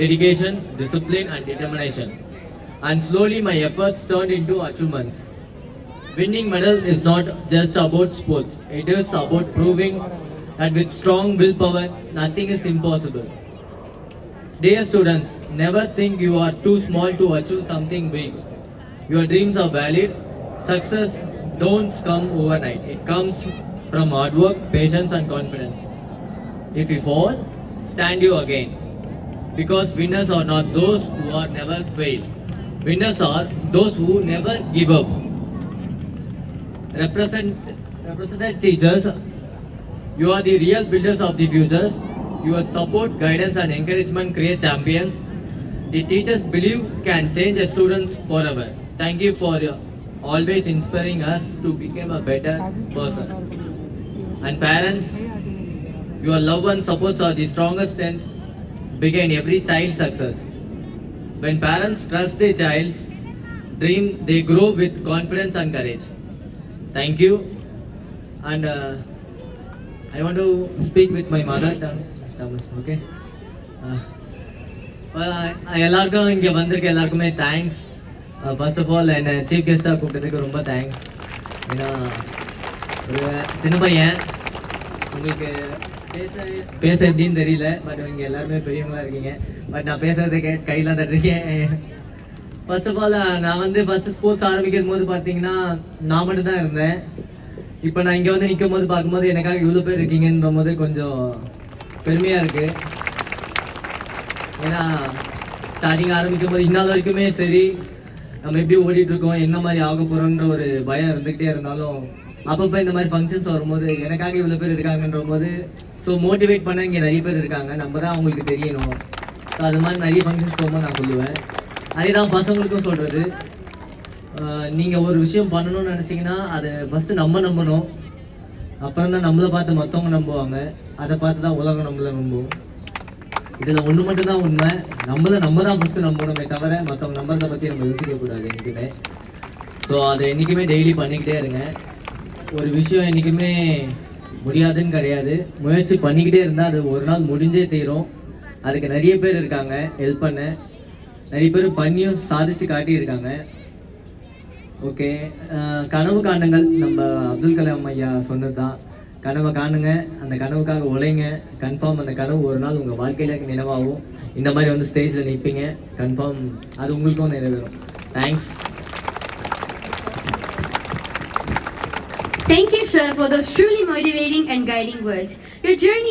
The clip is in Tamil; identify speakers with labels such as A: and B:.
A: dedication, discipline, and determination. And slowly my efforts turned into achievements. Winning medal is not just about sports. It is about proving that with strong willpower, nothing is impossible. Dear students, never think you are too small to achieve something big. Your dreams are valid. Success don't come overnight. It comes from hard work, patience, and confidence. If you fall, stand you again. Because winners are not those who are never fail. Winners are those who never give up. Representative teachers, you are the real builders of the futures. Your support, guidance, and encouragement create champions. The teachers believe can change a students forever. Thank you for always inspiring us to become a better person. And parents, your love and support are the strongest strength behind every child's success. When parents trust their child's dream, they grow with confidence and courage. Thank you. And I want to speak with my mother tongue. Okay. எல்லாருக்கும் இங்கே வந்திருக்க எல்லாருக்குமே தேங்க்ஸ். ஃபர்ஸ்ட் ஆஃப் ஆல் என்னை சீஃப் கெஸ்ட்டாக கூப்பிட்டதுக்கு ரொம்ப தேங்க்ஸ். ஏன்னா ஒரு சின்ன பையன், உங்களுக்கு பேச எப்படின்னு தெரியல, பட் இங்கே எல்லாருமே பெரியவங்களாக இருக்கீங்க. பட் நான் பேசுகிறத கையில் தட்டுருக்கேன். ஃபர்ஸ்ட் ஆஃப் ஆல் நான் வந்து ஃபர்ஸ்ட் ஸ்போர்ட்ஸ் ஆரம்பிக்கும் போது பார்த்தீங்கன்னா நான் மட்டும் தான் இருந்தேன். இப்போ நான் இங்கே வந்து நிற்கும் போது பார்க்கும்போது எனக்காக இவ்வளோ பேர் இருக்கீங்கன்ற போது கொஞ்சம் பெருமையாக இருக்குது. ஏன்னா ஸ்டார்டிங் ஆரம்பிக்கும் போது இந்நாள் வரைக்குமே சரி, நம்ம எப்படி ஓடிட்டுருக்கோம், என்ன மாதிரி ஆக போகிறோன்ற ஒரு பயம் இருந்துகிட்டே இருந்தாலும் அப்பப்போ இந்த மாதிரி ஃபங்க்ஷன்ஸ் வரும்போது எனக்காக இவ்வளோ பேர் இருக்காங்கன்ற போது ஸோ மோட்டிவேட் பண்ண இங்கே நிறைய பேர் இருக்காங்க, நம்ம தான் அவங்களுக்கு தெரியணும். ஸோ அது மாதிரி நிறைய ஃபங்க்ஷன்ஸ் போகும்போது நான் சொல்லுவேன். அதே தான் பசங்களுக்கும் சொல்கிறது. நீங்கள் ஒரு விஷயம் பண்ணணும்னு நினச்சிங்கன்னா அதை ஃபஸ்ட்டு நம்பணும். அப்புறம் தான் நம்மளை பார்த்து மற்றவங்க நம்புவாங்க, அதை பார்த்து தான் உலகம் நம்மளை நம்புவோம். இதில் ஒன்று மட்டும்தான் உண்மை, நம்ம தான் ஃபஸ்ட்டு நம்பணுமே தவிர மற்றவங்க நம்புறதை பற்றி நம்ம யோசிக்கக்கூடாது என்றைக்குமே. ஸோ அதை என்றைக்குமே டெய்லி பண்ணிக்கிட்டே இருங்க. ஒரு விஷயம் என்றைக்குமே முடியாதுன்னு கிடையாது, முயற்சி பண்ணிக்கிட்டே இருந்தால் அது ஒரு நாள் முடிஞ்சே தீரும். அதுக்கு நிறைய பேர் இருக்காங்க ஹெல்ப் பண்ண, நிறைய பேர் பண்ணியும் சாதிச்சு காட்டியிருக்காங்க. ஓகே, கனவு காணுங்கள். நம்ம அப்துல் கலாம் ஐயா சொன்னது தான், கனவை காணுங்க, அந்த கனவுக்காக உழைங்க. கன்ஃபார்ம் அந்த கனவு ஒரு நாள் உங்கள் வாழ்க்கையில் நினைவாகும். இந்த மாதிரி வந்து ஸ்டேஜில் நிற்பீங்க, கன்ஃபார்ம் அது உங்களுக்கும் நிறைவேறும். Thanks.
B: Thank you, sir, for those truly motivating and guiding words. Your journey